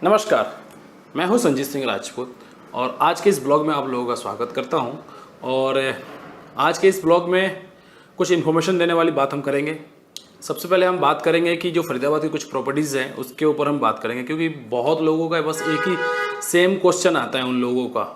नमस्कार, मैं हूं संजीत सिंह राजपूत और आज के इस ब्लॉग में आप लोगों का स्वागत करता हूं। और आज के इस ब्लॉग में कुछ इन्फॉर्मेशन देने वाली बात हम करेंगे। सबसे पहले हम बात करेंगे कि जो फरीदाबाद की कुछ प्रॉपर्टीज़ हैं उसके ऊपर हम बात करेंगे, क्योंकि बहुत लोगों का बस एक ही सेम क्वेश्चन आता है उन लोगों का।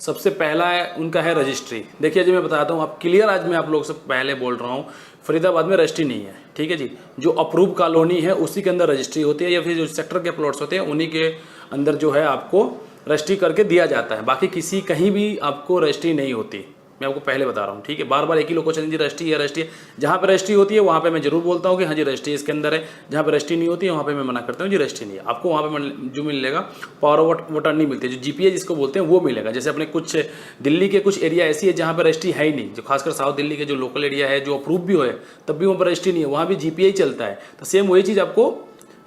सबसे पहला है उनका है रजिस्ट्री। देखिए जी, मैं बताता हूँ आप क्लियर, आज मैं आप लोगों से पहले बोल रहा हूँ, फरीदाबाद में रजिस्ट्री नहीं है। ठीक है जी, जो अप्रूव कॉलोनी है उसी के अंदर रजिस्ट्री होती है, या फिर जो सेक्टर के प्लॉट्स होते हैं उन्हीं के अंदर जो है आपको रजिस्ट्री करके दिया जाता है। बाकी किसी कहीं भी आपको रजिस्ट्री नहीं होती, मैं आपको पहले बता रहा हूँ। ठीक है, बार बार एक ही लोग क्वेश्चन, जी रजिस्ट्री है रजिस्ट्री है। जहाँ पे रजिस्ट्री होती है वहाँ पे मैं जरूर बोलता हूँ कि हाँ जी रजिस्ट्री इसके अंदर है। जहाँ पे रजिस्ट्री नहीं होती है वहाँ पे मैं मना करता हूँ जी रजिस्ट्री नहीं है। आपको वहाँ पे जो मिलेगा पावर ऑफ अटर्नी मिलती है, जो जीपीए जिसको बोलते हैं वो मिलेगा। जैसे अपने कुछ दिल्ली के कुछ एरिया ऐसी है जहाँ पर रजिस्ट्री है ही नहीं, जो खासकर साउथ दिल्ली के जो लोकल एरिया है जो अप्रूव भी हो तब भी वहाँ पर रजिस्ट्री नहीं है, वहाँ भी जीपीए ही चलता है। तो सेम वही चीज़ आपको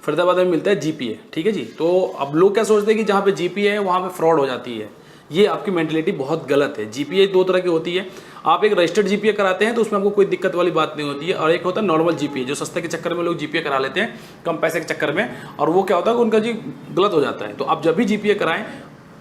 फरीदाबाद में मिलता है, जीपीए। ठीक है जी, तो अब लोग क्या सोचते हैं कि जहाँ पे जीपीए है वहाँ पे फ्रॉड हो जाती है। ये आपकी मेंटेलिटी बहुत गलत है। जीपीए दो तरह की होती है। आप एक रजिस्टर्ड जीपीए कराते हैं तो उसमें आपको कोई दिक्कत वाली बात नहीं होती है, और एक होता है नॉर्मल जीपीए, जो सस्ते के चक्कर में लोग जीपीए करा लेते हैं कम पैसे के चक्कर में, और वो क्या होता है कि उनका जी गलत हो जाता है। तो आप जब भी जीपीए कराएं,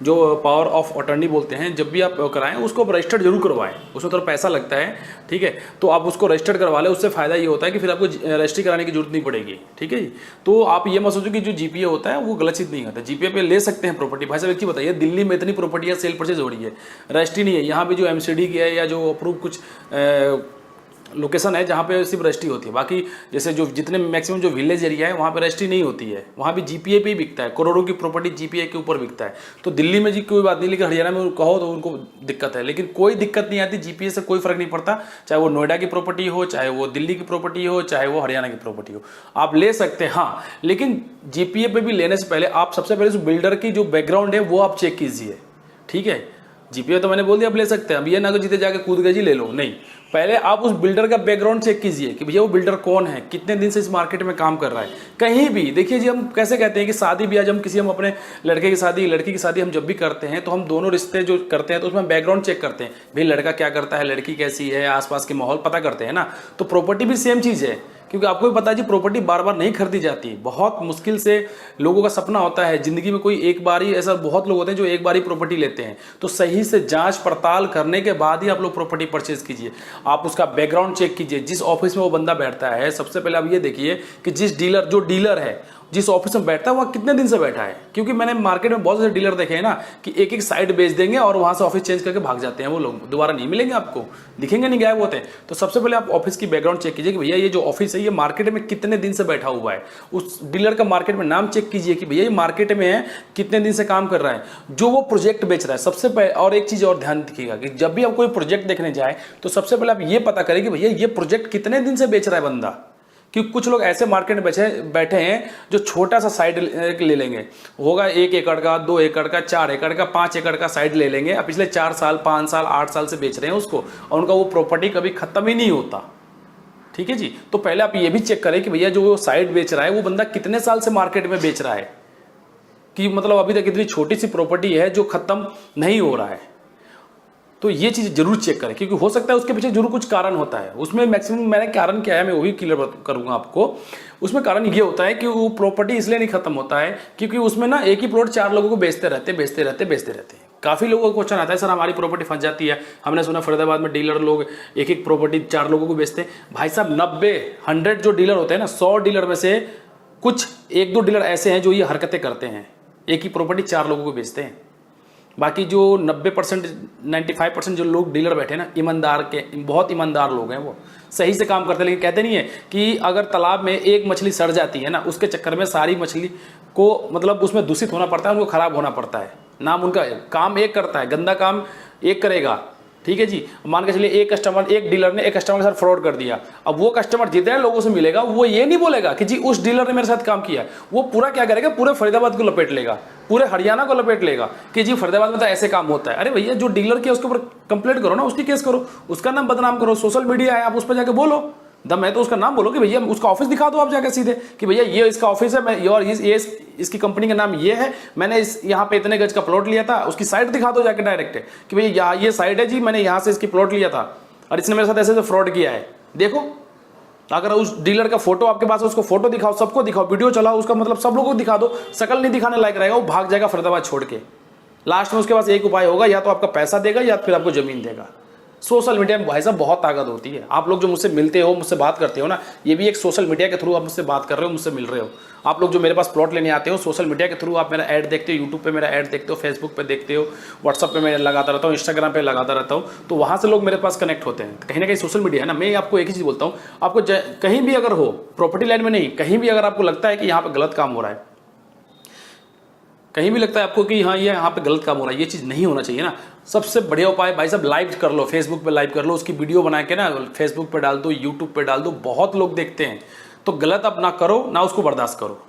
जो पावर ऑफ अटर्नी बोलते हैं, जब भी आप कराएं उसको आप रजिस्टर्ड जरूर करवाएं। उसमें थोड़ा पैसा लगता है, ठीक है, तो आप उसको रजिस्टर्ड करवा लें। उससे फायदा ये होता है कि फिर आपको रजिस्ट्री कराने की जरूरत नहीं पड़ेगी। ठीक है जी, तो आप ये मत सोचो कि जो जीपीए होता है वो गलत चीज़ नहीं होता। जीपीए पे ले सकते हैं प्रॉपर्टी। भाई साहब एक चीज़ बताइए, दिल्ली में इतनी प्रॉपर्टी सेल परचेज हो रही है, रजिस्ट्री नहीं है। यहाँ भी जो एमसीडी की है या जो अप्रूव कुछ लोकेशन है जहाँ पे सिर्फ रजिस्ट्री होती है। बाकी जैसे जो जितने मैक्सिमम जो विलेज एरिया है वहाँ पे रजिस्ट्री नहीं होती है, वहाँ भी जीपीए पे ही बिकता है। करोड़ों की प्रॉपर्टी जीपीए के ऊपर बिकता है। तो दिल्ली में जी कोई बात नहीं, लेकिन हरियाणा में कहो तो उनको दिक्कत है। लेकिन कोई दिक्कत नहीं आती, जीपीए से कोई फर्क नहीं पड़ता, चाहे वो नोएडा की प्रॉपर्टी हो, चाहे वो दिल्ली की प्रॉपर्टी हो, चाहे वो हरियाणा की प्रॉपर्टी हो, आप ले सकते हैं। हाँ, लेकिन जीपीए पे भी लेने से पहले आप सबसे पहले उस बिल्डर की जो बैकग्राउंड है वो आप चेक कीजिए। ठीक है, जीपीए तो मैंने बोल दिया आप ले सकते हैं। अब ये ना कि जीते जाके कूद गए जी ले लो, नहीं। पहले आप उस बिल्डर का बैकग्राउंड चेक कीजिए कि भैया वो बिल्डर कौन है, कितने दिन से इस मार्केट में काम कर रहा है। कहीं भी देखिए जी, हम कैसे कहते हैं कि शादी ब्याह, हम किसी हम अपने लड़के की शादी लड़की की शादी हम जब भी करते हैं तो हम दोनों रिश्ते जो करते हैं तो उसमें बैकग्राउंड चेक करते हैं। भाई लड़का क्या करता है, लड़की कैसी है, आसपास के माहौल पता करते हैं ना। तो प्रॉपर्टी भी सेम चीज़ है, क्योंकि आपको भी पता है जी प्रॉपर्टी बार बार नहीं खरीदी जाती। बहुत मुश्किल से लोगों का सपना होता है जिंदगी में, कोई एक बार ही, ऐसा बहुत लोग होते हैं जो एक बार ही प्रॉपर्टी लेते हैं। तो सही से जांच पड़ताल करने के बाद ही आप लोग प्रॉपर्टी परचेज कीजिए। आप उसका बैकग्राउंड चेक कीजिए। जिस ऑफिस में वो बंदा बैठता है, सबसे पहले आप ये देखिए कि जिस डीलर है जिस ऑफिस में बैठता है वहाँ कितने दिन से बैठा है। क्योंकि मैंने मार्केट में बहुत सारे डीलर देखे हैं ना कि एक एक साइड बेच देंगे और वहाँ से ऑफिस चेंज करके भाग जाते हैं। वो लोग दोबारा नहीं मिलेंगे, आपको दिखेंगे नहीं, गायब होते हैं। तो सबसे पहले आप ऑफिस की बैकग्राउंड चेक कीजिए कि भैया ये जो ऑफिस है ये मार्केट में कितने दिन से बैठा हुआ है। उस डीलर का मार्केट में नाम चेक कीजिए कि भैया ये मार्केट में है, कितने दिन से काम कर रहा है, जो वो प्रोजेक्ट बेच रहा है। सबसे पहले, और एक चीज और ध्यान रखिएगा कि जब भी आप कोई प्रोजेक्ट देखने जाए तो सबसे पहले आप ये पता करें कि भैया ये प्रोजेक्ट कितने दिन से बेच रहा है बंदा। क्योंकि कुछ लोग ऐसे मार्केट में बैठे हैं जो छोटा सा साइड ले लेंगे, होगा 1 एकड़ का, 2 एकड़ का, 4 एकड़ का, 5 एकड़ का साइड ले लेंगे। अब पिछले 4 साल, 5 साल, 8 साल से बेच रहे हैं उसको, और उनका वो प्रॉपर्टी कभी खत्म ही नहीं होता। ठीक है जी, तो पहले आप ये भी चेक करें कि भैया जो साइड बेच रहा है वो बंदा कितने साल से मार्केट में बेच रहा है, कि मतलब अभी तक इतनी छोटी सी प्रॉपर्टी है जो खत्म नहीं हो रहा है। तो ये चीज़ जरूर चेक करें, क्योंकि हो सकता है उसके पीछे जरूर कुछ कारण होता है। उसमें मैक्सिमम मैंने कारण क्या है मैं वही क्लियर करूंगा आपको। उसमें कारण ये होता है कि वो प्रॉपर्टी इसलिए नहीं खत्म होता है क्योंकि उसमें ना एक ही प्लॉट 4 लोगों को बेचते रहते हैं। काफ़ी लोगों का क्वेश्चन आता है, सर हमारी प्रॉपर्टी फंस जाती है। हमने सुना फरीदाबाद में डीलर लोग एक एक प्रॉपर्टी 4 लोगों को बेचते हैं। भाई साहब 90-100 जो डीलर होते हैं ना, 100 डीलर में से कुछ 1-2 डीलर ऐसे हैं जो ये हरकतें करते हैं, एक ही प्रॉपर्टी 4 लोगों को बेचते हैं। बाकी जो 90%, 95% जो लोग डीलर बैठे ना, ईमानदार के, बहुत ईमानदार लोग हैं, वो सही से काम करते हैं। लेकिन कहते नहीं है कि अगर तालाब में एक मछली सड़ जाती है ना, उसके चक्कर में सारी मछली को मतलब उसमें दूषित होना पड़ता है, उनको खराब होना पड़ता है। नाम उनका काम एक करता है, गंदा काम एक करेगा। ठीक है जी, मान के चलिए एक डीलर ने एक कस्टमर के साथ फ्रॉड कर दिया। अब वो कस्टमर जितने लोगों से मिलेगा वो ये नहीं बोलेगा कि जी उस डीलर ने मेरे साथ काम किया। वो पूरा क्या करेगा, पूरे फरीदाबाद को लपेट लेगा, पूरे हरियाणा को लपेट लेगा कि जी फरीदाबाद में तो ऐसे काम होता है। अरे भैया जो डीलर किया उसके ऊपर कंप्लेंट करो ना, उसकी केस करो, उसका नाम बदनाम करो। सोशल मीडिया है, आप उस पर जाके बोलो, दम है तो उसका नाम बोलो कि भैया उसका ऑफिस दिखा दो आप जाकर सीधे कि भैया ये इसका ऑफिस है, मैं और ये इसकी कंपनी का नाम ये है, मैंने इस यहाँ पे इतने गज का प्लॉट लिया था। उसकी साइट दिखा दो जाके डायरेक्ट कि भैया ये साइट है जी, मैंने यहाँ से इसकी प्लॉट लिया था और इसने मेरे साथ ऐसे फ्रॉड किया है, देखो। अगर उस डीलर का फोटो आपके पास है, उसको फोटो दिखाओ, सबको दिखाओ, वीडियो चलाओ, उसका मतलब सब लोगों को दिखा दो, शकल नहीं दिखाने लायक रहेगा, वो भाग जाएगा फरीदाबाद छोड़ के। लास्ट में उसके पास एक उपाय होगा, या तो आपका पैसा देगा या फिर आपको जमीन देगा। सोशल मीडिया में भाई साहब बहुत ताकत होती है। आप लोग जो मुझसे मिलते हो, मुझसे बात करते हो ना, ये भी एक सोशल मीडिया के थ्रू आप मुझसे बात कर रहे हो, मुझसे मिल रहे हो। आप लोग जो मेरे पास प्लॉट लेने आते हो, सोशल मीडिया के थ्रू आप मेरा ऐड देखते हो, यूट्यूब पे मेरा ऐड देखते हो, फेसबुक पे देखते हो, व्हाट्सअप पे मैं लगाता रहता हूँ, इंस्टाग्राम पे लगाता रहता हूँ, तो वहाँ से लोग मेरे पास कनेक्ट होते हैं। कहीं ना कहीं सोशल मीडिया है ना। मैं आपको एक ही चीज़ बोलता हूँ, आपको कहीं भी अगर हो, प्रॉपर्टी लाइन में नहीं, कहीं भी अगर आपको लगता है कि यहाँ पर गलत काम हो रहा है, कहीं भी लगता है आपको कि हाँ ये यहाँ पे गलत काम हो रहा है, ये चीज़ नहीं होना चाहिए ना, सबसे बढ़िया उपाय भाई साहब लाइव कर लो, फेसबुक पे लाइव कर लो, उसकी वीडियो बना के ना फेसबुक पे डाल दो, यूट्यूब पे डाल दो, बहुत लोग देखते हैं। तो गलत अब ना करो, ना उसको बर्दाश्त करो,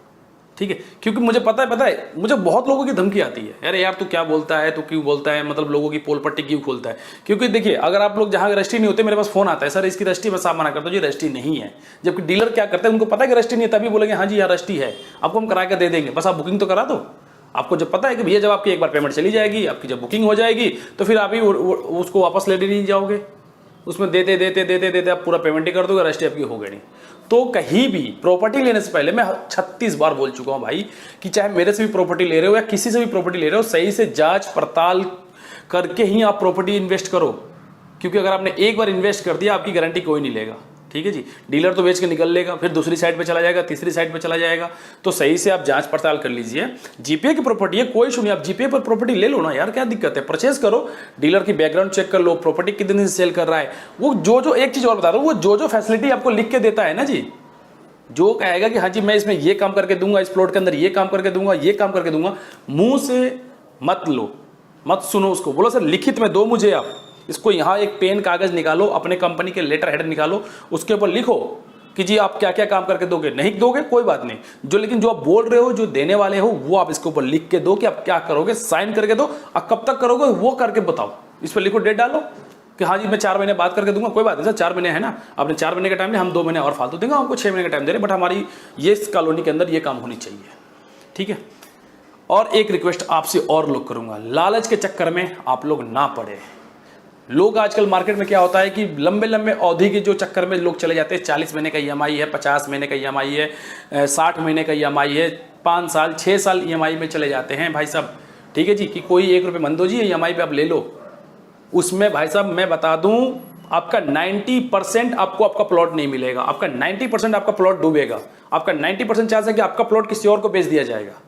ठीक है। क्योंकि मुझे पता है मुझे बहुत लोगों की धमकी आती है, अरे यार तू क्या बोलता है, तू क्यों बोलता है, मतलब लोगों की पोल पट्टी क्यों खोलता है। क्योंकि देखिए, अगर आप लोग जहाँ रजिस्ट्री नहीं होते, मेरे पास फोन आता है, सर इसकी रजिस्ट्री, मैं साफ मना करता हूँ जी रजिस्ट्री नहीं है। जबकि डीलर क्या करते हैं, उनको पता है कि रजिस्ट्री नहीं है, तभी बोलेंगे हाँ जी यहाँ रजिस्ट्री है, आपको हम करा के दे देंगे, बस आप बुकिंग तो करा दो। आपको जब पता है कि भैया जब आपकी एक बार पेमेंट चली जाएगी, आपकी जब बुकिंग हो जाएगी, तो फिर आप ही उसको वापस लेने नहीं जाओगे, उसमें देते देते देते देते आप पूरा पेमेंट ही कर दोगे, रजिस्ट्री आपकी हो गई नहीं। तो कहीं भी प्रॉपर्टी लेने से पहले, मैं 36 बार बोल चुका हूं भाई, कि चाहे मेरे से भी प्रॉपर्टी ले रहे हो या किसी से भी प्रॉपर्टी ले रहे हो, सही से जांच पड़ताल करके ही आप प्रॉपर्टी इन्वेस्ट करो। क्योंकि अगर आपने एक बार इन्वेस्ट कर दिया, आपकी गारंटी कोई नहीं लेगा, ठीक है जी। डीलर तो बेच के निकल लेगा, फिर दूसरी साइड पे चला जाएगा, तीसरी साइड पे चला जाएगा। तो सही से आप जांच पड़ताल कर लीजिए। जीपीए की प्रॉपर्टी है, कोई इशू नहीं, आप जीपीए पर प्रॉपर्टी ले लो ना यार, क्या दिक्कत है, परचेज करो, डीलर की बैकग्राउंड चेक कर लो, प्रॉपर्टी कितने दिन से सेल कर रहा है, वो जो एक चीज और बता रहा हूँ, वो जो फैसिलिटी आपको लिख के देता है ना जी, जो कहेगा कि हाँ जी मैं इसमें ये काम करके दूंगा, इस प्लॉट के अंदर ये काम करके दूंगा, ये काम करके दूंगा, मुंह से मत लो, मत सुनो उसको, बोलो सर लिखित में दो मुझे आप इसको। यहाँ एक पेन कागज निकालो, अपने कंपनी के लेटर हेड निकालो, उसके ऊपर लिखो कि जी आप क्या क्या काम करके दोगे। नहीं दोगे कोई बात नहीं, जो लेकिन जो आप बोल रहे हो, जो देने वाले हो, वो आप इसके ऊपर लिख के दो कि आप क्या करोगे, साइन करके दो, और कब तक करोगे वो करके बताओ। इस पर लिखो, डेट डालो कि हाँ जी मैं 4 महीने बात करके दूंगा। कोई बात नहीं सर, 4 महीने है ना, आपने 4 महीने का टाइम दिया, हम 2 महीने और फालतू देंगे, हमको 6 महीने का टाइम दे रहे, बट हमारी ये कॉलोनी के अंदर ये काम होनी चाहिए, ठीक है। और एक रिक्वेस्ट आपसे और लोग करूंगा, लालच के चक्कर में आप लोग ना पड़े। लोग आजकल मार्केट में क्या होता है कि लंबे लंबे अवधि के जो चक्कर में लोग चले जाते हैं, 40 महीने का ईएमआई है, 50 महीने का ईएमआई है, 60 महीने का ईएमआई है, 5 साल 6 साल ईएमआई में चले जाते हैं भाई साहब, ठीक है जी। कि कोई 1 रुपये मन दो जी ईएमआई पे आप ले लो, उसमें भाई साहब मैं बता दूं आपका 90% आपको आपका प्लॉट नहीं मिलेगा, आपका 90% आपका प्लॉट डूबेगा, आपका 90% चांस है कि आपका प्लॉट किसी और को बेच दिया जाएगा।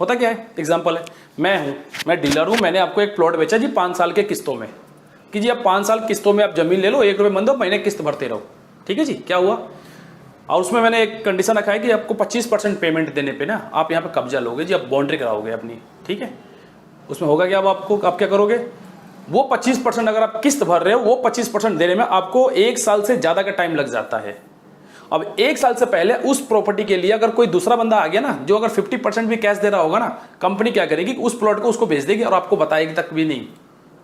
होता क्या है, एग्जांपल है, मैं डीलर हूं, मैंने आपको एक प्लॉट बेचा जी 5 साल के किस्तों में, कि जी आप 5 साल किस्तों में आप जमीन ले लो, 1 रुपये मन दो, महीने किस्त भरते रहो, ठीक है जी। क्या हुआ, और उसमें मैंने एक कंडीशन रखा है कि आपको 25% पेमेंट देने पे ना आप यहाँ पे कब्जा लोगे जी, आप बाउंड्री कराओगे अपनी, ठीक है। उसमें होगा क्या, अब आपको आप क्या करोगे, वो 25% अगर आप किस्त भर रहे हो, वो 25% देने में आपको 1 साल से ज़्यादा का टाइम लग जाता है। अब 1 साल से पहले उस प्रॉपर्टी के लिए अगर कोई दूसरा बंदा आ गया ना, जो अगर 50% भी कैश दे रहा होगा ना, कंपनी क्या करेगी, उस प्लॉट को उसको बेच देगी और आपको बताएगी तक भी नहीं,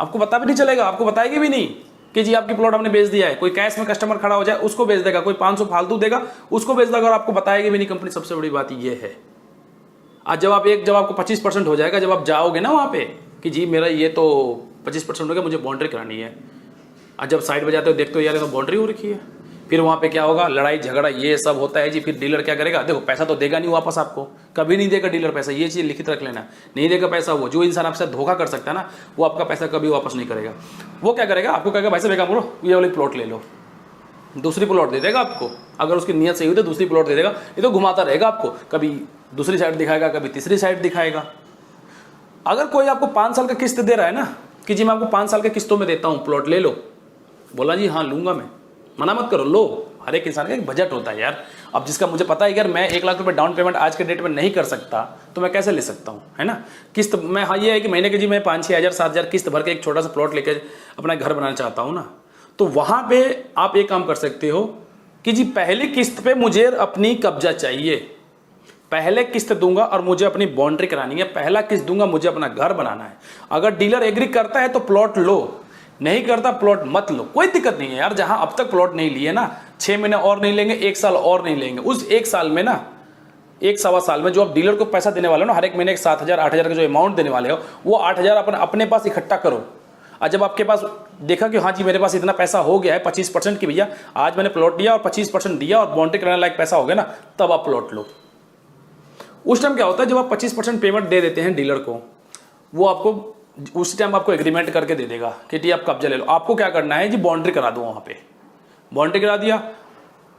आपको पता भी नहीं चलेगा, आपको बताएगी भी नहीं कि जी आपकी प्लॉट हमने बेच दिया है। कोई कैश में कस्टमर खड़ा हो जाए उसको बेच देगा, कोई 500 फालतू देगा उसको बेच देगा और आपको बताएगी भी नहीं कंपनी। सबसे बड़ी बात ये है, आज जब आपको 25% हो जाएगा, जब आप जाओगे ना वहाँ पे कि जी मेरा ये तो 25% हो गया, मुझे बाउंड्री करानी है, आज जब साइड पे जाते हो देखते हो यार ये तो बाउंड्री हो रखी है, फिर वहाँ पे क्या होगा, लड़ाई झगड़ा ये सब होता है जी। फिर डीलर क्या करेगा, देखो पैसा तो देगा नहीं वापस, आपको कभी नहीं देगा डीलर पैसा, ये चीज़ लिखित रख लेना, नहीं देगा पैसा। वो जो इंसान आपसे धोखा कर सकता है ना, वो आपका पैसा कभी वापस नहीं करेगा। वो क्या करेगा, आपको कहेगा भाई साहब एक काम करो, ये वाली प्लॉट ले लो, दूसरी प्लॉट दे देगा आपको, अगर उसकी नीयत सही हुई तो दूसरी प्लॉट दे देगा। ये तो घुमाता रहेगा आपको, कभी दूसरी साइड दिखाएगा, कभी तीसरी साइड दिखाएगा। अगर कोई आपको 5 साल का किस्त दे रहा है ना कि जी मैं आपको 5 साल के किस्तों में देता हूँ, प्लॉट ले लो, बोला जी हाँ लूंगा मैं, मना मत करो, लो। हर एक इंसान का एक बजट होता है यार। अब जिसका मुझे पता है यार मैं 1 लाख रुपए डाउन पेमेंट आज के डेट में नहीं कर सकता, तो मैं कैसे ले सकता हूँ, है ना। किस्त में हाँ ये है कि महीने के जी मैं 5-6 हज़ार 7 हज़ार किस्त भर के एक छोटा सा प्लॉट लेकर अपना घर बनाना चाहता हूँ ना, तो वहाँ पे आप एक काम कर सकते हो कि जी पहली किस्त पे मुझे अपनी कब्जा चाहिए, पहले किस्त दूंगा और मुझे अपनी बाउंड्री करानी है, पहला किस्त दूंगा, मुझे अपना घर बनाना है। अगर डीलर एग्री करता है तो प्लॉट लो, नहीं करता प्लॉट मत लो, कोई दिक्कत नहीं है यार। जहां अब तक प्लॉट नहीं लिए ना, 6 महीने और नहीं लेंगे, 1 साल और नहीं लेंगे, उस 1 साल में ना 1-1.25 साल में जो आप डीलर को पैसा देने वाले हो ना, हर एक महीने 7,000 8,000 का जो अमाउंट देने वाले हो, वो 8,000 अपने पास इकट्ठा करो। और जब आपके पास देखा कि हाँ जी मेरे पास इतना पैसा हो गया है 25% की भैया, आज मैंने प्लॉट लिया और 25% दिया और बाउंड्री कराने लायक पैसा हो गया ना, तब आप प्लॉट लो। उस टाइम क्या होता है, जब आप 25% पेमेंट दे देते हैं डीलर को, वो आपको उस टाइम आपको एग्रीमेंट करके दे देगा कि ठीक आप कब्जा ले लो। आपको क्या करना है जी, बाउंड्री करा दो, वहाँ पे बाउंड्री करा दिया।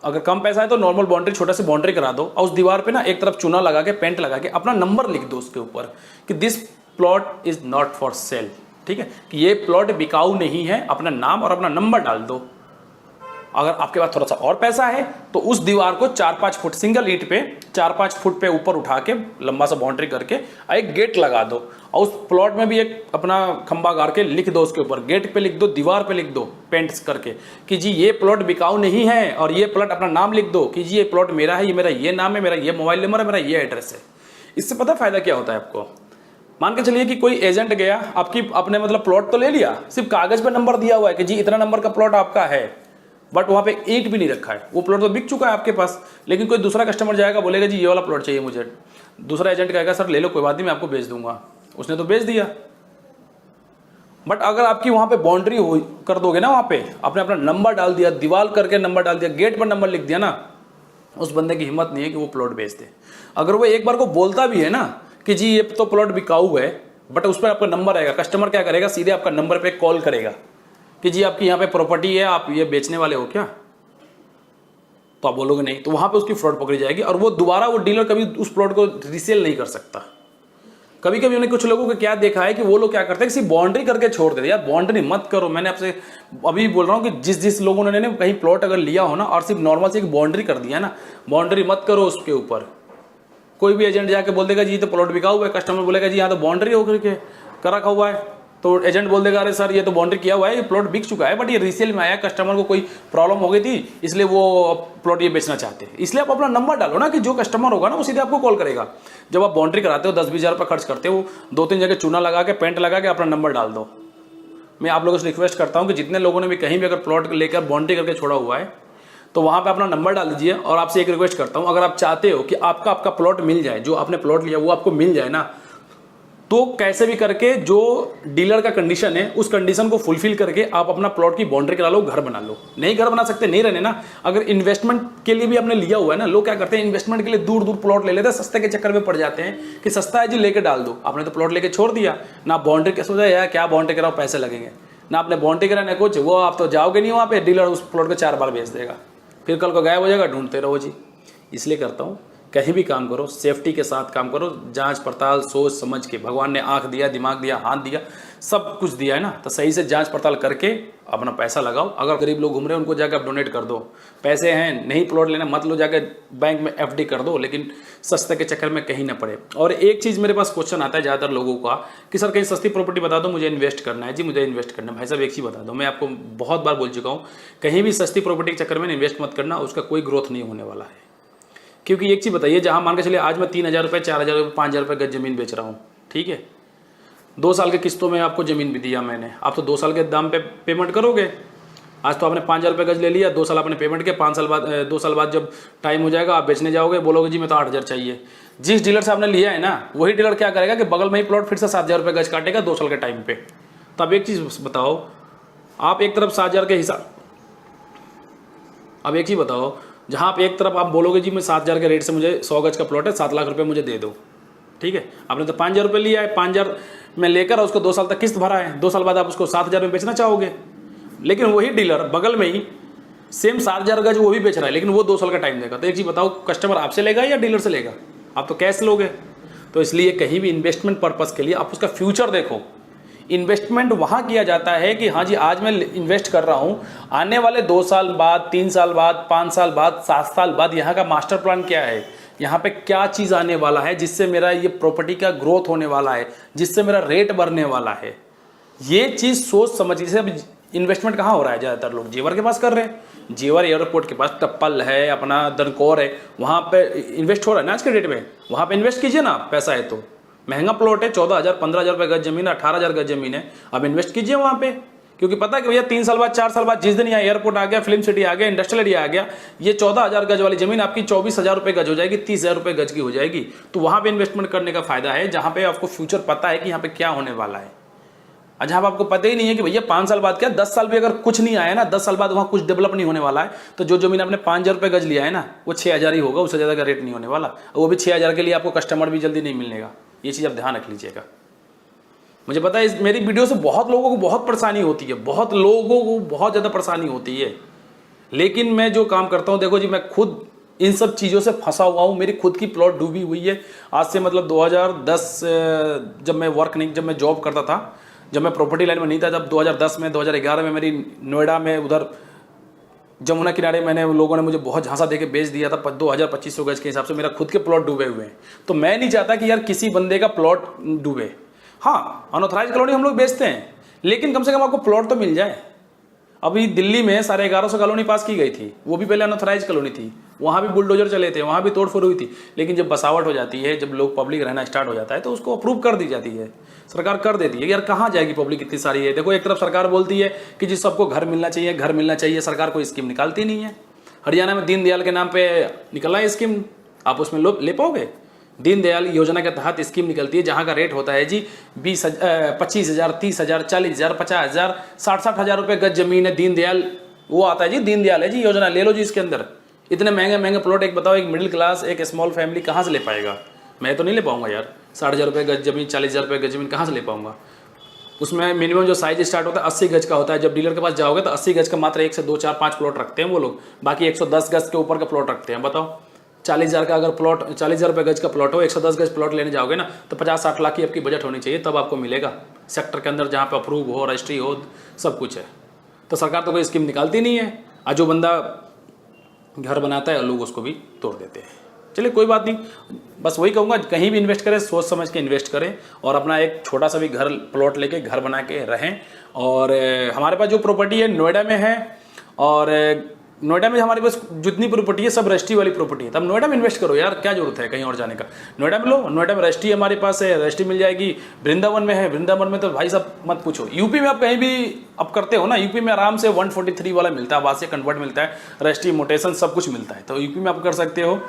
अगर कम पैसा है तो नॉर्मल बाउंड्री, छोटा सी बाउंड्री करा दो और उस दीवार पे ना एक तरफ चूना लगा के, पेंट लगा के अपना नंबर लिख दो उसके ऊपर कि this plot is not for sale. ठीक है, कि ये प्लॉट बिकाऊ नहीं है, अपना नाम और अपना नंबर डाल दो। अगर आपके पास थोड़ा सा और पैसा है तो उस दीवार को 4-5 फुट सिंगल ईंट पे 4-5 फुट पे ऊपर उठा के लंबा सा बाउंड्री करके एक गेट लगा दो और उस प्लॉट में भी एक अपना खंबा गाड़ के लिख दो, उसके ऊपर गेट पे लिख दो, दीवार पे लिख दो पेंट्स करके कि जी ये प्लॉट बिकाऊ नहीं है, और ये प्लॉट अपना नाम लिख दो कि जी ये प्लॉट मेरा है, ये मेरा ये नाम है, मेरा ये मोबाइल नंबर है, मेरा ये एड्रेस है। इससे पता फायदा क्या होता है आपको, मान के चलिए कि कोई एजेंट गया, आपने मतलब प्लॉट तो ले लिया, सिर्फ कागज पे नंबर दिया हुआ है कि जी इतना नंबर का प्लॉट आपका है, बट वहां पे ईंट भी नहीं रखा है, वो प्लॉट तो बिक चुका है आपके पास। लेकिन कोई दूसरा कस्टमर जाएगा, बोलेगा जी ये वाला प्लॉट चाहिए मुझे, दूसरा एजेंट कहेगा सर ले लो, कोई बात नहीं मैं आपको बेच दूंगा, उसने तो बेच दिया। बट अगर आपकी वहां पे बाउंड्री कर दोगे ना, वहां पे आपने अपना नंबर डाल दिया, दीवार करके नंबर डाल दिया, गेट पर नंबर लिख दिया ना, उस बंदे की हिम्मत नहीं है कि वो प्लॉट बेच दे। अगर वो एक बार को बोलता भी है ना कि जी ये तो प्लॉट बिकाऊ है, बट उस पर आपका नंबर आएगा, कस्टमर क्या करेगा, सीधे आपका नंबर पे कॉल करेगा कि जी आपकी यहाँ पे प्रॉपर्टी है, आप ये बेचने वाले हो क्या, तो आप बोलोगे नहीं, तो वहां पे उसकी फ्रॉड पकड़ी जाएगी और वो दोबारा वो डीलर कभी उस प्लॉट को रीसेल नहीं कर सकता। कभी कभी उन्हें कुछ लोगों को क्या देखा है कि वो लोग क्या करते हैं, किसी बाउंड्री करके छोड़ देते, यार बाउंड्री मत करो। मैंने आपसे अभी बोल रहा हूँ कि जिस लोगों ने कहीं प्लॉट अगर लिया हो ना और सिर्फ नॉर्मल से एक बाउंड्री कर दिया ना, बाउंड्री मत करो उसके ऊपर। कोई भी एजेंट जाके बोल देगा जी तो प्लॉट बिका हुआ है, कस्टमर बोलेगा जी यहाँ तो बाउंड्री होकर के कर रखा हुआ है, तो एजेंट बोल देगा अरे सर ये तो बाउंड्री किया हुआ है, ये प्लॉट बिक चुका है, बट ये रीसेल में आया, कस्टमर को कोई प्रॉब्लम हो गई थी इसलिए वो प्लॉट ये बेचना चाहते हैं। इसलिए आप अपना नंबर डालो ना कि जो कस्टमर होगा ना वो सीधे आपको कॉल करेगा। जब आप बाउंड्री कराते हो 10-20 हज़ार रुपये खर्च करते हो, 2-3 जगह चूना लगा के, पेंट लगा के अपना नंबर डाल दो। मैं आप लोगों से रिक्वेस्ट करता हूँ कि जितने लोगों ने भी कहीं भी अगर प्लॉट लेकर बाउंड्री करके छोड़ा हुआ है तो वहाँ पे अपना नंबर डाल दीजिए। और आपसे एक रिक्वेस्ट करता हूँ, अगर आप चाहते हो कि आपका प्लॉट मिल जाए, जो आपने प्लॉट लिया वो आपको मिल जाए ना, तो कैसे भी करके जो डीलर का कंडीशन है उस कंडीशन को फुलफिल करके आप अपना प्लॉट की बाउंड्री करा लो, घर बना लो। नहीं घर बना सकते, नहीं रहने ना, अगर इन्वेस्टमेंट के लिए भी आपने लिया हुआ है ना, लोग क्या करते हैं इन्वेस्टमेंट के लिए दूर दूर प्लॉट ले लेते हैं, सस्ते के चक्कर में पड़ जाते हैं कि सस्ता है जी लेके डाल दो। आपने तो प्लॉट लेके छोड़ दिया ना, बाउंड्री के सोचा यार क्या बाउंड्री कराओ पैसे लगेंगे ना, आपने बाउंड्री कराने कुछ, वो आप तो जाओगे नहीं वहाँ पे, डीलर उस प्लॉट को 4 बार बेच देगा, फिर कल को गायब हो जाएगा, ढूंढते रहो जी। इसलिए करता हूँ कहीं भी काम करो सेफ्टी के साथ काम करो, जांच पड़ताल सोच समझ के। भगवान ने आंख दिया, दिमाग दिया, हाथ दिया, सब कुछ दिया है ना, तो सही से जांच पड़ताल करके अपना पैसा लगाओ। अगर गरीब लोग घूम रहे हैं उनको जाकर आप डोनेट कर दो, पैसे हैं नहीं प्लॉट लेना मत लो, जाकर बैंक में FD कर दो, लेकिन सस्ते के चक्कर में कहीं ना पड़े। और एक चीज़ मेरे पास क्वेश्चन आता है ज़्यादातर लोगों का कि सर कहीं सस्ती प्रॉपर्टी बता दो, मुझे इन्वेस्ट करना है। जी मुझे इन्वेस्ट करना है, भाई साहब एक चीज़ बता दो, मैं आपको बहुत बार बोल चुका हूँ, कहीं भी सस्ती प्रॉपर्टी के चक्कर में इन्वेस्ट मत करना, उसका कोई ग्रोथ नहीं होने वाला है। क्योंकि एक चीज़ बताइए, जहाँ मान के चलिए आज मैं 3,000 रुपये, 4,000 रुपये, 5,000 रुपये गज ज़मीन बेच रहा हूँ, ठीक है, 2 साल के किस्तों में आपको ज़मीन भी दिया मैंने, आप तो 2 साल के दाम पे पेमेंट करोगे। आज तो आपने 5,000 रुपये गज ले लिया, 2 साल आपने पेमेंट किया, 5 साल बाद 2 साल बाद जब टाइम हो जाएगा आप बेचने जाओगे, बोलोगे जी मैं तो 8,000 चाहिए। जिस डीलर से आपने लिया है ना, वही डीलर क्या करेगा कि बगल में ही प्लॉट फिर से 7,000 रुपये गज काटेगा 2 साल के टाइम पे। तो अब एक चीज़ बताओ, आप एक तरफ 7,000 के हिसाब, अब एक चीज़ बताओ, जहाँ आप एक तरफ आप बोलोगे जी मैं 7,000 के रेट से मुझे 100 गज का प्लॉट है, 7 लाख रुपए मुझे दे दो, ठीक है, आपने तो 5,000 रुपये लिया है, 5,000 में लेकर उसको 2 साल तक किस्त भरा है, 2 साल बाद आप उसको 7,000 में बेचना चाहोगे। लेकिन वही डीलर बगल में ही सेम 7,000 गज वो भी बेच रहा है, लेकिन वो 2 साल का टाइम देगा। तो एक चीज़ बताओ, कस्टमर आपसे लेगा या डीलर से लेगा? आप तो कैश लोगे। तो इसलिए कहीं भी इन्वेस्टमेंट पर्पज़ के लिए आप उसका फ्यूचर देखो। इन्वेस्टमेंट वहाँ किया जाता है कि हाँ जी आज मैं इन्वेस्ट कर रहा हूँ, आने वाले 2 साल बाद, 3 साल बाद, 5 साल बाद, 7 साल बाद यहाँ का मास्टर प्लान क्या है, यहाँ पे क्या चीज़ आने वाला है जिससे मेरा ये प्रॉपर्टी का ग्रोथ होने वाला है, जिससे मेरा रेट बढ़ने वाला है। ये चीज़ सोच समझ, जैसे अब इन्वेस्टमेंट कहाँ हो रहा है, ज़्यादातर लोग जेवर के पास कर रहे हैं, जेवर एयरपोर्ट के पास टप्पल है, अपना दनकौर है, वहाँ पे इन्वेस्ट हो रहा है ना आज के डेट में। वहाँ पे इन्वेस्ट कीजिए ना, पैसा है तो। महंगा प्लॉट है, 14,000 15,000 रुपये गज जमीन है, 18,000 गज जमीन है, अब इन्वेस्ट कीजिए वहाँ पे। क्योंकि पता है कि भैया 3 साल बाद, 4 साल बाद, जिस दिन यहाँ एयरपोर्ट आ गया, फिल्म सिटी आ गया, इंडस्ट्रियल एरिया आ गया, ये 14,000 गज वाली जमीन आपकी 24,000 रुपये गज हो जाएगी, 30,000 रुपये गज की हो जाएगी। तो वहाँ पे इन्वेस्टमेंट करने का फायदा है जहाँ पे आपको फ्यूचर पता है कि यहाँ पे क्या होने वाला है। अच्छा, अब आपको पता ही नहीं है कि भैया 5 साल बाद क्या 10 साल भी अगर कुछ नहीं आया ना, 10 साल बाद वहाँ कुछ डेवलप नहीं होने वाला है, तो जो जमीन आपने 5,000 रुपये गज लिया है ना, वो 6,000 ही होगा, उससे ज़्यादा का रेट नहीं होने वाला। वो भी 6,000 के लिए आपको कस्टमर भी जल्दी नहीं मिलेगा। ये चीज़ आप ध्यान रख लीजिएगा। मुझे पता है इस मेरी वीडियो से बहुत लोगों को बहुत परेशानी होती है, बहुत लोगों को बहुत ज़्यादा परेशानी होती है, लेकिन मैं जो काम करता हूँ, देखो जी, मैं खुद इन सब चीज़ों से फंसा हुआ हूँ। मेरी खुद की प्लॉट डूबी हुई है आज से मतलब 2010, जब मैं जॉब करता था, जब मैं प्रॉपर्टी लाइन में नहीं था, जब 2010 में 2011 में मेरी नोएडा में उधर जमुना किनारे मैंने लोगों ने मुझे बहुत झांसा देके बेच दिया था 2,000-2,500 गज के हिसाब से। मेरा खुद के प्लॉट डूबे हुए हैं, तो मैं नहीं चाहता कि यार किसी बंदे का प्लॉट डूबे। हाँ, अनऑथराइज कॉलोनी हम लोग बेचते हैं, लेकिन कम से कम आपको प्लॉट तो मिल जाए। अभी दिल्ली में 1150 कॉलोनी पास की गई थी, वो भी पहले अनऑथराइज कॉलोनी थी, वहाँ भी बुलडोजर चले थे, वहाँ भी तोड़फोड़ हुई थी, लेकिन जब बसावट हो जाती है, जब लोग पब्लिक रहना स्टार्ट हो जाता है, तो उसको अप्रूव कर दी जाती है, सरकार कर देती है। यार कहाँ जाएगी पब्लिक इतनी सारी है। देखो, एक तरफ सरकार बोलती है कि जी सबको घर मिलना चाहिए, घर मिलना चाहिए, सरकार कोई स्कीम निकालती नहीं है। हरियाणा में दीनदयाल के नाम पे निकला है स्कीम, आप उसमें ले पाओगे? दीनदयाल योजना के तहत स्कीम निकलती है, जहाँ का रेट होता है जी 25,000, 30,000, 40,000, 50,000, 60,000 रुपये गज जमीन है। दीनदयाल वो आता है जी, दीनदयाल है जी योजना, ले लो जी। इसके अंदर इतने महंगे महंगे प्लॉट, एक बताओ, एक मिडिल क्लास, एक स्मॉल फैमिली कहाँ से ले पाएगा? मैं तो नहीं ले पाऊंगा यार। 60,000 रुपये गज जमीन, 40,000 रुपये गज जमीन कहाँ से ले पाऊंगा? उसमें मिनिमम जो साइज स्टार्ट होता है 80 गज का होता है। जब डीलर के पास जाओगे तो 80 गज का मात्र 1 से 2, 4, 5 प्लॉट रखते हैं वो लोग, बाकी 110 गज के ऊपर का प्लॉट रखते हैं। बताओ, 40,000 का अगर प्लॉट, 40,000 रुपये गज का प्लॉट हो, 110 गज प्लॉट लेने जाओगे ना, तो 50-60 लाख की आपकी बजट होनी चाहिए, तब आपको मिलेगा सेक्टर के अंदर जहाँ पे अप्रूव हो, रजिस्ट्री हो, सब कुछ है। तो सरकार तो कोई स्कीम निकालती नहीं है, और जो बंदा घर बनाता है लोग उसको भी तोड़ देते हैं। चलिए कोई बात नहीं, बस वही कहूँगा, कहीं भी इन्वेस्ट करें सोच समझ के इन्वेस्ट करें, और अपना एक छोटा सा भी घर प्लॉट लेके घर बना के रहें। और हमारे पास जो प्रॉपर्टी है नोएडा में है, और नोएडा में हमारे पास जितनी प्रॉपर्टी है सब रजिस्ट्री वाली प्रॉपर्टी है। तब नोएडा में इन्वेस्ट करो यार, क्या जरूरत है कहीं और जाने का। नोएडा में लो, नोएडा में रजिस्ट्री हमारे पास है, रजिस्ट्री मिल जाएगी। वृंदावन में है, वृंदावन में तो भाई साहब मत पूछो। यूपी में आप कहीं भी आप करते हो ना, यूपी में आराम से 143 वाला मिलता है, आवासीय कन्वर्ट मिलता है, रजिस्ट्री मोटेशन सब कुछ मिलता है, तो यूपी में आप कर सकते हो।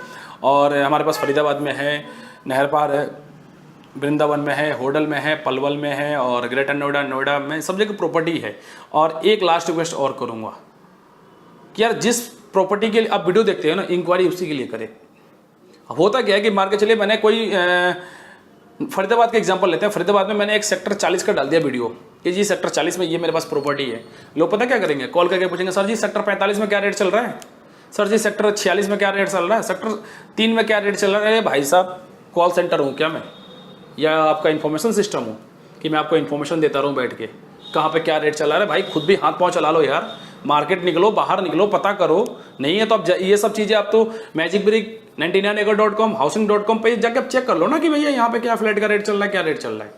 और हमारे पास फरीदाबाद में है, नहर पार है, वृंदावन में है, होडल में है, पलवल में है, और ग्रेटर नोएडा, नोएडा में सब जगह प्रॉपर्टी है। और एक लास्ट रिक्वेस्ट और करूँगा कि यार जिस प्रॉपर्टी के लिए आप वीडियो देखते हो ना, इंक्वायरी उसी के लिए करें। अब होता क्या है कि मान के चलिए मैंने कोई फरीदाबाद का एग्जांपल लेते हैं। फरीदाबाद में मैंने एक सेक्टर 40 का डाल दिया वीडियो कि जी सेक्टर 40 में ये मेरे पास प्रॉपर्टी है। लोग पता क्या करेंगे, कॉल करके पूछेंगे, सर जी सेक्टर 45 में क्या रेट चल रहा है, सर जी सेक्टर 46 में क्या रेट चल रहा है, सेक्टर 3 में क्या रेट चल रहा है। भाई साहब कॉल सेंटर हूँ क्या मैं, या आपका इन्फॉर्मेशन सिस्टम हूँ कि मैं आपको इन्फॉर्मेशन देता रहूँ बैठ के कहाँ पे क्या रेट चला रहा है। भाई खुद भी हाथ पाँव चला लो यार, मार्केट निकलो, बाहर निकलो, पता करो। नहीं है तो अब ये सब चीज़ें आप तो मैजिक ब्रिक 99acre.com, हाउसिंग.com पे जाके आप चेक कर लो ना कि भैया यहाँ पे क्या फ्लैट का रेट चल रहा है, क्या रेट चल रहा है।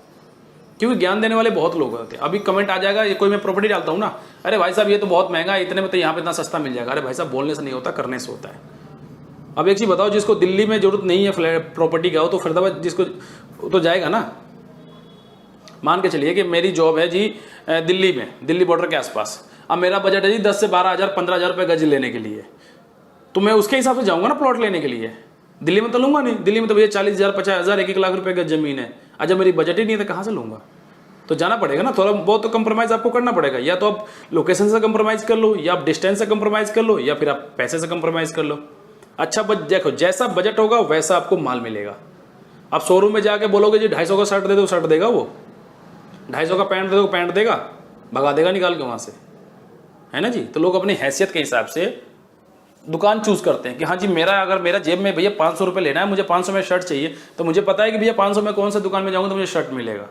क्योंकि ज्ञान देने वाले बहुत लोग होते हैं। अभी कमेंट आ जाएगा, ये कोई मैं प्रॉपर्टी डालता हूँ ना, अरे भाई साहब ये तो बहुत महंगा है, इतने में तो यहाँ पे इतना सस्ता मिल जाएगा। अरे भाई साहब बोलने से नहीं होता, करने से होता है। अब एक चीज़ बताओ, जिसको दिल्ली में जरूरत नहीं है फ्लैट प्रॉपर्टी का हो, तो फरीदाबाद जिसको तो जाएगा ना। मान के चलिए कि मेरी जॉब है जी दिल्ली में, दिल्ली बॉर्डर के आसपास। अब मेरा बजट है जी 10 से 12,000, 15,000 रुपये गज लेने के लिए, तो मैं उसके हिसाब से जाऊँगा ना प्लॉट लेने के लिए। दिल्ली में तो लूँगा नहीं, दिल्ली में तो भैया 40,000, 50,000, 1-1 लाख रुपये गज जमीन है। आज जब मेरी बजट ही नहीं है तो कहाँ से लूँगा। तो जाना पड़ेगा ना, थोड़ा बहुत तो कंप्रोमाइज़ आपको करना पड़ेगा। या तो आप लोकेशन से कंप्रोमाइज़ कर लो, या आप डिस्टेंस से कंप्रोमाइज़ कर लो, या फिर आप पैसे से कंप्रोमाइज़ कर लो। अच्छा देखो, जैसा बजट होगा वैसा आपको माल मिलेगा। आप शोरूम में जाके बोलोगे जी 250 का शर्ट दे दो, शर्ट देगा वो। 250 का पैंट दे दो, पैंट देगा, भगा देगा निकाल के वहाँ से, है ना जी। तो लोग अपनी हैसियत के हिसाब से दुकान चूज करते हैं कि हाँ जी मेरा जेब में भैया 500 रुपये लेना है, मुझे 500 में शर्ट चाहिए, तो मुझे पता है कि भैया 500 में कौन सा दुकान में जाऊँगा तो मुझे शर्ट मिलेगा,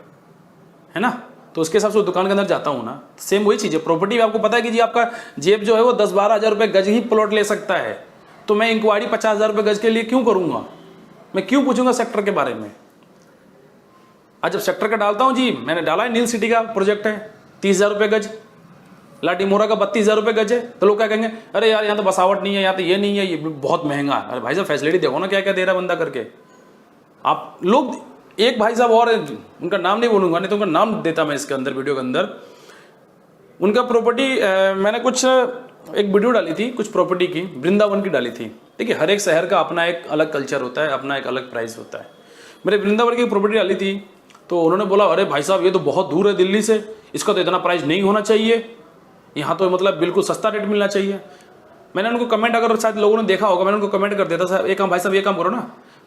है ना। तो उसके हिसाब से दुकान के अंदर जाता हूँ ना। सेम वही चीज़ है प्रॉपर्टी में। आपको पता है कि जी आपका जेब जो है वो 10-12 हज़ार रुपये गज ही प्लॉट ले सकता है, तो मैं इंक्वायरी 50,000 रुपये गज के लिए क्यों करूँगा, मैं क्यों पूछूंगा सेक्टर के बारे में। आज जब सेक्टर का डालता हूँ जी, मैंने डाला है नील सिटी का प्रोजेक्ट है 30,000 रुपये गज, लाटीमोरा का 32,000 रुपये गज है, तो लोग क्या कहेंगे, अरे यार यहाँ तो बसावट नहीं है, यहाँ तो ये नहीं है, ये बहुत महंगा है। अरे भाई साहब फैसिलिटी देखो ना क्या क्या दे रहा है बंदा करके। आप लोग, एक भाई साहब और, उनका नाम नहीं बोलूंगा, नहीं तो उनका नाम देता मैं इसके अंदर वीडियो के अंदर। उनका प्रॉपर्टी मैंने कुछ एक वीडियो डाली थी कुछ प्रॉपर्टी की, वृंदावन की डाली थी। देखिए हर एक शहर का अपना एक अलग कल्चर होता है, अपना एक अलग प्राइस होता है। मैंने वृंदावन की प्रॉपर्टी डाली थी तो उन्होंने बोला अरे भाई साहब ये तो बहुत दूर है दिल्ली से, इसका तो इतना प्राइस नहीं होना चाहिए, यहाँ तो मतलब बिल्कुल सस्ता रेट मिलना चाहिए। मैंने उनको कमेंट, अगर शायद लोगों ने देखा होगा, मैंने उनको कमेंट कर दिया था सर एक काम, भाई साहब ये काम करो ना,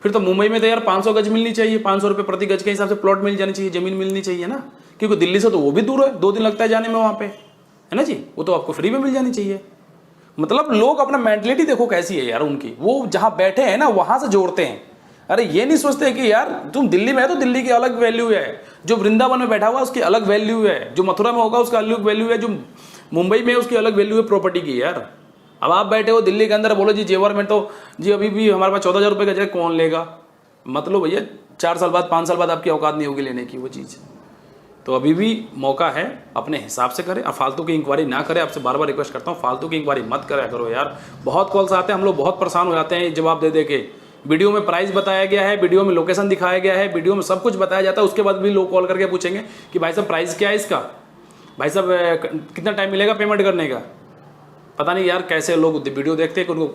फिर तो मुंबई में तो यार 500 गज मिलनी चाहिए, 500 रुपये प्रति गज के हिसाब से प्लॉट मिल जानी चाहिए, जमीन मिलनी चाहिए ना, क्योंकि दिल्ली से तो वो भी दूर है, 2 दिन लगता है जाने में वहाँ पे, है ना जी, वो तो आपको फ्री में मिल जानी चाहिए। मतलब लोग अपना मेंटलिटी देखो कैसी है यार उनकी, वो जहाँ बैठे हैं ना वहाँ से जोड़ते हैं। अरे ये नहीं सोचते कि यार तुम दिल्ली में है तो दिल्ली की अलग वैल्यू है, जो वृंदावन में बैठा हुआ उसकी अलग वैल्यू है, जो मथुरा में होगा उसका अलग वैल्यू है, जो मुंबई में उसकी अलग वैल्यू है प्रॉपर्टी की यार। अब आप बैठे हो दिल्ली के अंदर, बोलो जी जेवर में तो जी अभी भी हमारे पास 14,000 रुपये का जगह कौन लेगा, मतलब भैया 4 साल बाद 5 साल बाद आपकी औकात नहीं होगी लेने की वो चीज़। तो अभी भी मौका है, अपने हिसाब से करें, अब फालतू की इंक्वायरी ना करें। आपसे बार बार रिक्वेस्ट करता हूँ, फालतू की इंक्वायरी मत करा करो यार। बहुत कॉल्स आते हैं, हम लोग बहुत परेशान हो जाते हैं जवाब दे दे के। वीडियो में प्राइस बताया गया है, वीडियो में लोकेशन दिखाया गया है, वीडियो में सब कुछ बताया जाता है, उसके बाद भी लोग कॉल करके पूछेंगे कि भाई साहब प्राइस क्या है इसका, भाई साहब कितना टाइम मिलेगा पेमेंट करने का। पता नहीं यार कैसे लोग वीडियो देखते हैं कि उनको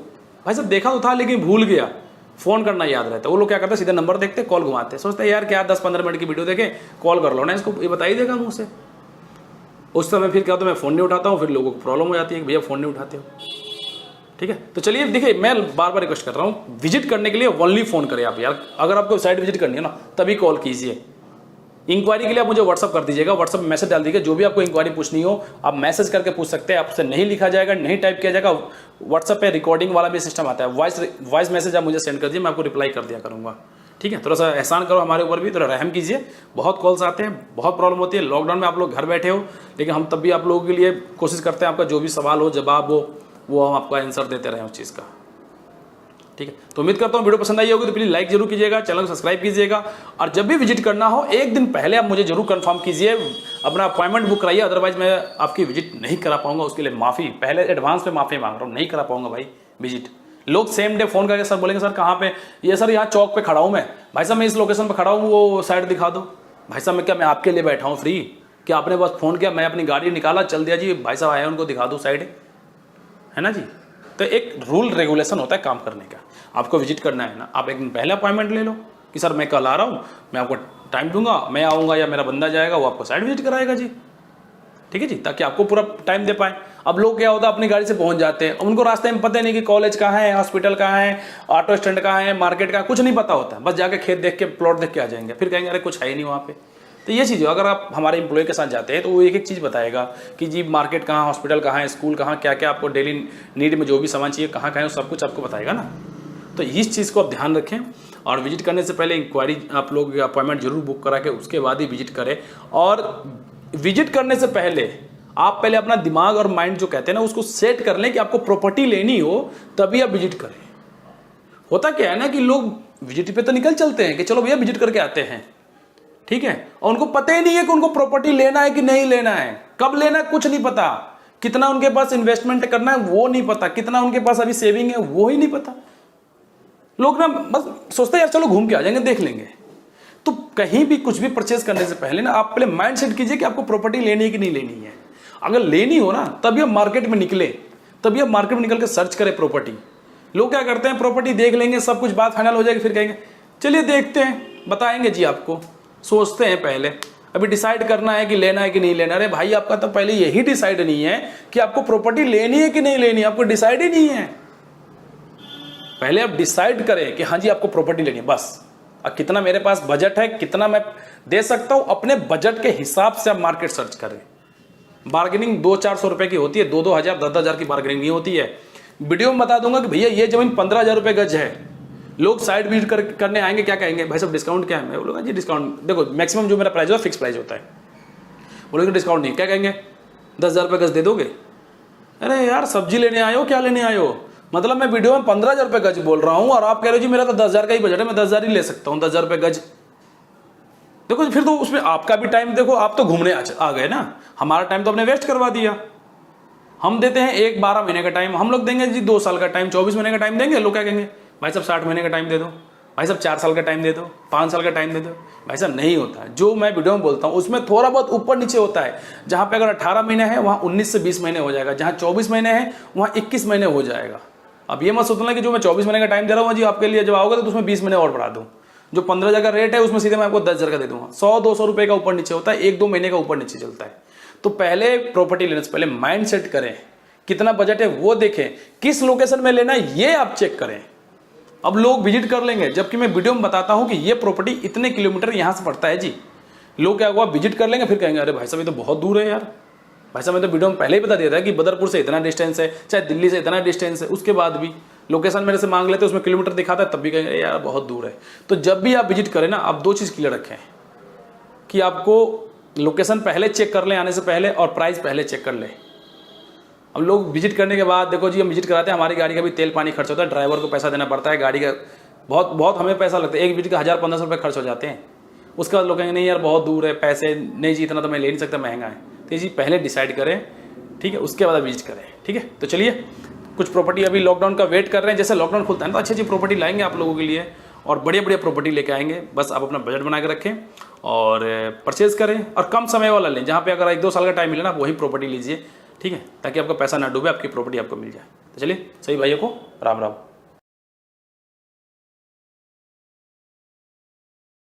भाई साहब देखा तो था लेकिन भूल गया, फ़ोन करना याद रहता है। वो लोग क्या करते हैं, सीधे नंबर देखते कॉल घुमाते, सोचते हैं यार क्या 10-15 मिनट की वीडियो देखे, कॉल कर लो ना इसको, ये बता ही देगा मुँह से। उस समय फिर क्या होता है, मैं फ़ोन नहीं उठाता हूँ, फिर लोगों को प्रॉब्लम हो जाती है कि भैया फ़ोन नहीं उठाते हो। ठीक है, तो चलिए देखिए, मैं बार बार रिक्वेस्ट कर रहा हूँ, विजिट करने के लिए ओनली फ़ोन करें आप यार। अगर आपको साइट विजिट करनी है ना तभी कॉल कीजिए। इंक्वायरी के लिए आप मुझे व्हाट्सअप कर दीजिएगा, व्हाट्सअप में मैसेज डाल दीजिएगा, जो भी आपको इंक्वायरी पूछनी हो आप मैसेज करके पूछ सकते हैं। आपसे नहीं लिखा जाएगा, नहीं टाइप किया जाएगा। व्हाट्सअप पे रिकॉर्डिंग वाला भी सिस्टम आता है, वॉइस मैसेज आप मुझे सेंड कर दीजिए, मैं आपको रिप्लाई कर दिया करूँगा। ठीक है, थोड़ा सा एहसान करो हमारे ऊपर भी, थोड़ा रहम कीजिए। बहुत कॉल्स आते हैं, बहुत प्रॉब्लम होती है। लॉकडाउन में आप लोग घर बैठे हो, लेकिन हम तब भी आप लोगों के लिए कोशिश करते हैं, आपका जो भी सवाल हो जवाब हो वो हम आपको आंसर देते रहें उस चीज़ का। ठीक है, तो उम्मीद करता हूँ वीडियो पसंद आई होगी, तो प्लीज़ लाइक जरूर कीजिएगा, चैनल को सब्सक्राइब कीजिएगा, और जब भी विजिट करना हो एक दिन पहले आप मुझे जरूर कंफर्म कीजिए, अपना अपॉइंटमेंट बुक कराइए, अदरवाइज मैं आपकी विजिट नहीं करा पाऊंगा। उसके लिए माफ़ी, पहले एडवांस में माफ़ी मांग रहा हूँ, नहीं करा पाऊंगा भाई विजिट। लोग सेम डे फ़ोन करके सर बोलेंगे सर कहाँ पे, ये सर यहाँ चौक पे खड़ा हूँ मैं, भाई साहब मैं इस लोकेशन पे खड़ा हूँ, वो साइड दिखा दो। भाई साहब मैं आपके लिए बैठा हूँ फ्री, क्या आपने बस फ़ोन किया, मैं अपनी गाड़ी निकाला चल दिया जी, भाई साहब आए उनको दिखा दो साइड, है ना जी। तो एक रूल रेगुलेशन होता है काम करने का। आपको विजिट करना है ना, आप एक दिन पहले अपॉइंटमेंट ले लो कि सर मैं कल आ रहा हूँ, मैं आपको टाइम दूंगा, मैं आऊँगा या मेरा बंदा जाएगा, वो आपको साइड विजिट कराएगा जी। ठीक है जी, ताकि आपको पूरा टाइम दे पाए। अब लोग क्या होता है अपनी गाड़ी से पहुँच जाते हैं, उनको रास्ते में पता नहीं कि कॉलेज कहाँ है, हॉस्पिटल कहाँ है, ऑटो स्टैंड कहाँ है, मार्केट कहाँ, कुछ नहीं पता होता है, बस जाके खेत देख के प्लॉट देख के आ जाएंगे, फिर कहेंगे अरे कुछ है ही नहीं वहाँ पे। तो ये चीज़ है, अगर आप हमारे एम्प्लॉय के साथ जाते हैं तो वो एक एक चीज़ बताएगा कि जी मार्केट कहाँ, हॉस्पिटल कहाँ है, स्कूल कहाँ, क्या क्या आपको डेली नीड में जो भी सामान चाहिए कहाँ कहाँ है, सब कुछ आपको बताएगा ना। तो इस चीज़ को आप ध्यान रखें, और विजिट करने से पहले इंक्वायरी आप लोग अपॉइंटमेंट जरूर बुक करा के उसके बाद ही विजिट करें। और विजिट करने से पहले आप पहले अपना दिमाग और माइंड जो कहते हैं ना उसको सेट कर लें कि आपको प्रॉपर्टी लेनी हो तभी आप विजिट करें। होता क्या है ना कि लोग विजिट पे तो निकल चलते हैं कि चलो भैया विजिट करके आते हैं, ठीक है, और उनको पता ही नहीं है कि उनको प्रॉपर्टी लेना है कि नहीं लेना है, कब लेना है कुछ नहीं पता, कितना उनके पास इन्वेस्टमेंट करना है वो नहीं पता, कितना उनके पास अभी सेविंग है वो ही नहीं पता। लोग ना बस सोचते हैं यार चलो घूम के आ जाएंगे, देख लेंगे। तो कहीं भी कुछ भी परचेज करने से पहले ना आप पहले माइंड सेट कीजिए कि आपको प्रॉपर्टी लेनी है कि नहीं लेनी है। अगर लेनी हो ना तभी आप मार्केट में निकले, तभी आप मार्केट में निकल के सर्च करें प्रॉपर्टी। लोग क्या करते हैं, प्रॉपर्टी देख लेंगे, सब कुछ बात फाइनल हो जाएगी, फिर कहेंगे चलिए देखते हैं, बताएंगे जी आपको। सोचते हैं पहले, अभी डिसाइड करना है कि लेना है कि नहीं लेना। अरे भाई आपका तो पहले यही डिसाइड नहीं है कि आपको प्रॉपर्टी लेनी है कि नहीं लेनी है, आपको डिसाइड ही नहीं है। पहले आप डिसाइड करें कि हाँ जी आपको प्रॉपर्टी लेनी है, बस। अब कितना मेरे पास बजट है, कितना मैं दे सकता हूं, अपने बजट के हिसाब से आप मार्केट सर्च करें। बार्गेनिंग 200-400 रुपए की होती है, 2-2 हज़ार 10-10 हज़ार की बार्गेनिंग नहीं होती है। वीडियो में बता दूंगा कि भैया ये जमीन 15,000 रुपए गज है। लोग साइड विजिट करने आएंगे, क्या कहेंगे भाई साहब डिस्काउंट क्या है, मैं बोलूँगा जी डिस्काउंट देखो मैक्सिमम जो मेरा प्राइस है फिक्स प्राइस होता है। बोलोगे डिस्काउंट नहीं, क्या कहेंगे 10,000 रुपये गज दे दोगे। अरे यार सब्जी लेने आए हो, क्या लेने आए हो, मतलब मैं वीडियो में 15,000 रुपये गज बोल रहा हूँ और आप कह रहे हो जी मेरा तो 10,000 का ही बजट है, मैं 10,000 ही ले सकता हूँ, 10,000 रुपये गज। देखो फिर तो उसमें आपका भी टाइम, देखो आप तो घूमने आ गए ना, हमारा टाइम तो आपने वेस्ट करवा दिया। हम देते हैं 12 महीने का टाइम, हम लोग देंगे जी 2 साल का टाइम, 24 महीने का टाइम देंगे। लोग क्या कहेंगे भाई साहब 60 महीने का टाइम दे दो, भाई साहब 4 साल का टाइम दे दो, 5 साल का टाइम दे दो। भाई साहब नहीं होता, जो मैं वीडियो में बोलता हूँ उसमें थोड़ा बहुत ऊपर नीचे होता है। जहाँ पे अगर 18 महीने है वहाँ 19 से 20 महीने हो जाएगा, जहाँ 24 महीने है वहाँ 21 महीने हो जाएगा। अब ये मत सोचना कि जो मैं 24 महीने का टाइम दे रहा हूँ जी आपके लिए जब आओगे तो उसमें 20 महीने और बढ़ा दूँ, जो 15,000 का रेट है उसमें सीधे मैं आपको 10,000 का दे दूंगा। 100-200 रुपए का ऊपर नीचे होता है, 1-2 महीने का ऊपर नीचे चलता है। तो पहले प्रॉपर्टी लेने से पहले माइंड सेट करें, कितना बजट है वो देखें, किस लोकेशन में लेना है ये आप चेक करें। अब लोग विजिट कर लेंगे, जबकि मैं वीडियो में बताता हूं कि ये प्रॉपर्टी इतने किलोमीटर यहां से पड़ता है जी। लोग क्या हुआ, विजिट कर लेंगे, फिर कहेंगे अरे भाई साहब ये तो बहुत दूर है यार। भाई साहब मैं तो वीडियो में पहले ही बता दिया था कि बदरपुर से इतना डिस्टेंस है, चाहे दिल्ली से इतना डिस्टेंस है, उसके बाद भी लोकेशन मेरे से मांग लेते, उसमें किलोमीटर दिखाता है, तब भी कहेंगे यार बहुत दूर है। तो जब भी आप विजिट करें ना, आप 2 चीज़ क्लियर रखें कि आपको लोकेशन पहले चेक कर लें आने से पहले, और प्राइस पहले चेक कर लें। अब लोग विजिट करने के बाद, देखो जी हम विजिट कराते हैं, हमारी गाड़ी का भी तेल पानी खर्च होता है, ड्राइवर को पैसा देना पड़ता है, गाड़ी का बहुत हमें पैसा लगता है, एक विजिट का 1000-1500 रुपये खर्च हो जाते हैं। उसके बाद लोग कहेंगे नहीं यार बहुत दूर है, पैसे नहीं जी इतना तो मैं ले नहीं सकता, महंगा है। तो ये चीज़ पहले डिसाइड करें, ठीक है, उसके बाद विजिट करें, ठीक है। तो चलिए, कुछ प्रॉपर्टी अभी लॉकडाउन का वेट कर रहे हैं, जैसे लॉकडाउन खुलता है ना तो अच्छी अच्छी प्रॉपर्टी लाएंगे आप लोगों के लिए, और बढ़िया प्रॉपर्टी लेके आएंगे। बस आप अपना बजट बना के रखें और परचेज करें, और कम समय वाला लें, जहाँ पे अगर 1-2 साल का टाइम मिले ना, वही प्रॉपर्टी लीजिए, ठीक है, ताकि आपका पैसा ना डूबे, आपकी प्रॉपर्टी आपको मिल जाए। तो चलिए सही भाइयों को राम राम।